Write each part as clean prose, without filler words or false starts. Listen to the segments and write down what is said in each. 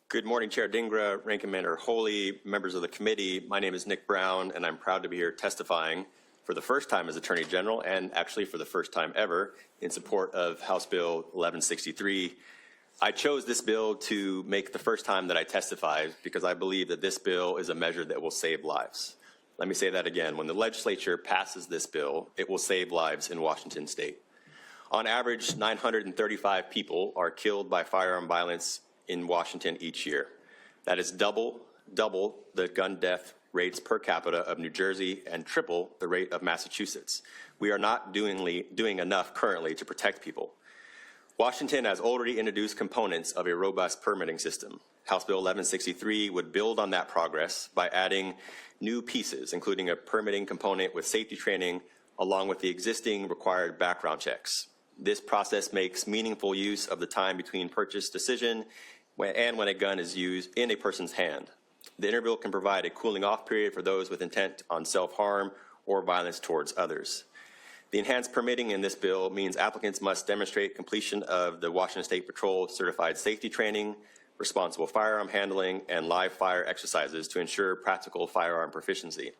Good morning, Chair Dingra, Ranking Member Holy, members of the committee. My name is Nick Brown, and I'm proud to be here testifying for the first time as Attorney General, and actually for the first time ever, in support of House Bill 1163. I chose this bill to make the first time that I testify because I believe that this bill is a measure that will save lives. Let me say that again. When the legislature passes this bill, it will save lives in Washington state. On average, 935 people are killed by firearm violence in Washington each year. That is double the gun death rates per capita of New Jersey and triple the rate of Massachusetts. We are not doing enough currently to protect people. Washington has already introduced components of a robust permitting system. House Bill 1163 would build on that progress by adding new pieces, including a permitting component with safety training, along with the existing required background checks. This process makes meaningful use of the time between purchase decision and when a gun is used in a person's hand. The interval can provide a cooling off period for those with intent on self-harm or violence towards others. The enhanced permitting in this bill means applicants must demonstrate completion of the Washington State Patrol certified safety training, responsible firearm handling, and live fire exercises to ensure practical firearm proficiency.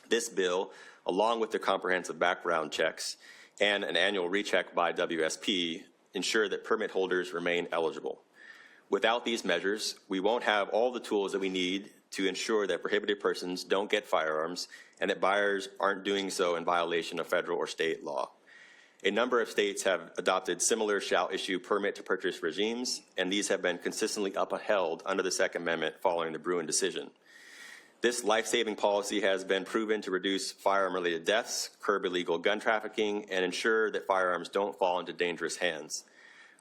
This bill, along with the comprehensive background checks and an annual recheck by WSP, ensure that permit holders remain eligible. Without these measures, we won't have all the tools that we need to ensure that prohibited persons don't get firearms and that buyers aren't doing so in violation of federal or state law. A number of states have adopted similar shall issue permit to purchase regimes, and these have been consistently upheld under the Second Amendment following the Bruin decision. This life-saving policy has been proven to reduce firearm-related deaths, curb illegal gun trafficking, and ensure that firearms don't fall into dangerous hands.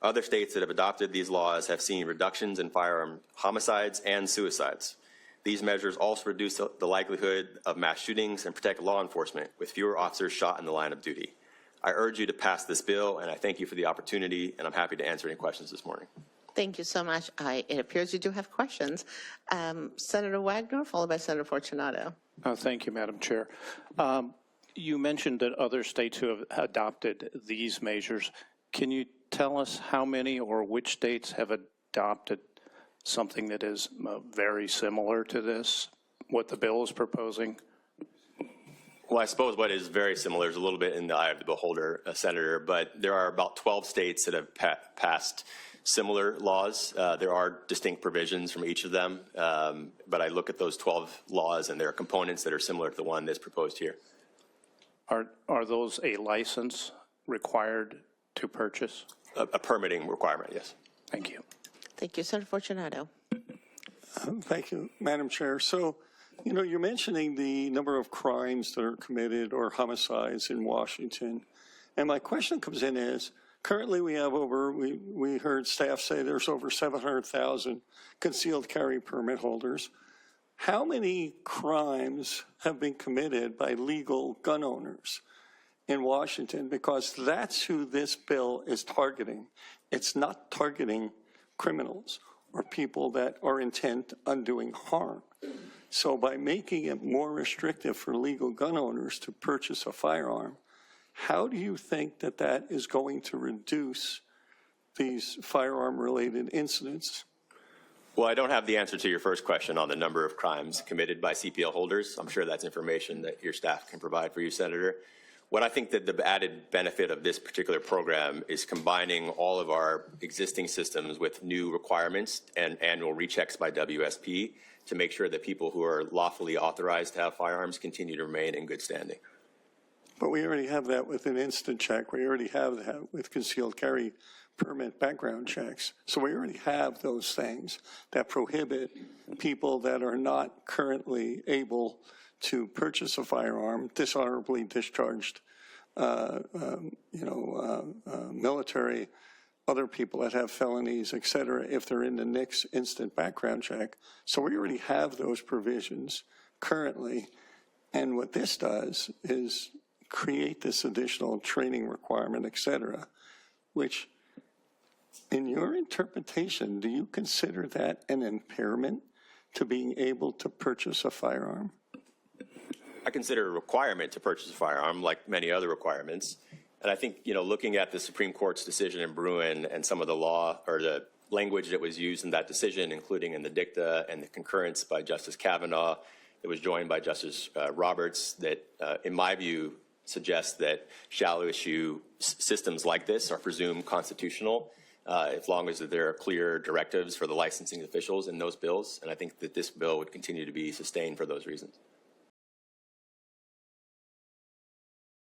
Other states that have adopted these laws have seen reductions in firearm homicides and suicides. These measures also reduce the likelihood of mass shootings and protect law enforcement with fewer officers shot in the line of duty. I urge you to pass this bill, and I thank you for the opportunity, and I'm happy to answer any questions this morning. Thank you so much. It appears you do have questions. Senator Wagner, followed by Senator Fortunato. Thank you, Madam Chair. You mentioned that other states who have adopted these measures. Can you tell us how many or which states have adopted something that is very similar to this, what the bill is proposing? Well, I suppose what is very similar is a little bit in the eye of the beholder, Senator, but there are about 12 states that have passed similar laws. There are distinct provisions from each of them, but I look at those 12 laws and there are components that are similar to the one that's proposed here. Are those a license required to purchase? A permitting requirement, yes. Thank you. Thank you, Senator Fortunato. Thank you, Madam Chair. So, you know, you're mentioning the number of crimes that are committed or homicides in Washington. And my question comes in is, currently we have we heard staff say there's over 700,000 concealed carry permit holders. How many crimes have been committed by legal gun owners in Washington? Because that's who this bill is targeting. It's not targeting criminals or people that are intent on doing harm. So by making it more restrictive for legal gun owners to purchase a firearm, how do you think that that is going to reduce these firearm-related incidents? Well, I don't have the answer to your first question on the number of crimes committed by CPL holders. I'm sure that's information that your staff can provide for you, Senator. What I think that the added benefit of this particular program is combining all of our existing systems with new requirements and annual rechecks by WSP to make sure that people who are lawfully authorized to have firearms continue to remain in good standing. But we already have that with an instant check. We already have that with concealed carry permit background checks. So we already have those things that prohibit people that are not currently able to purchase a firearm, dishonorably discharged, military, other people that have felonies, et cetera, if they're in the NICS instant background check. So we already have those provisions currently. And what this does is create this additional training requirement, et cetera, which in your interpretation, do you consider that an impairment to being able to purchase a firearm? I consider a requirement to purchase a firearm like many other requirements. And I think, looking at the Supreme Court's decision in Bruin and some of the law or the language that was used in that decision, including in the dicta and the concurrence by Justice Kavanaugh, that was joined by Justice Roberts, that, in my view, suggests that shallow issue systems like this are presumed constitutional as long as there are clear directives for the licensing officials in those bills. And I think that this bill would continue to be sustained for those reasons.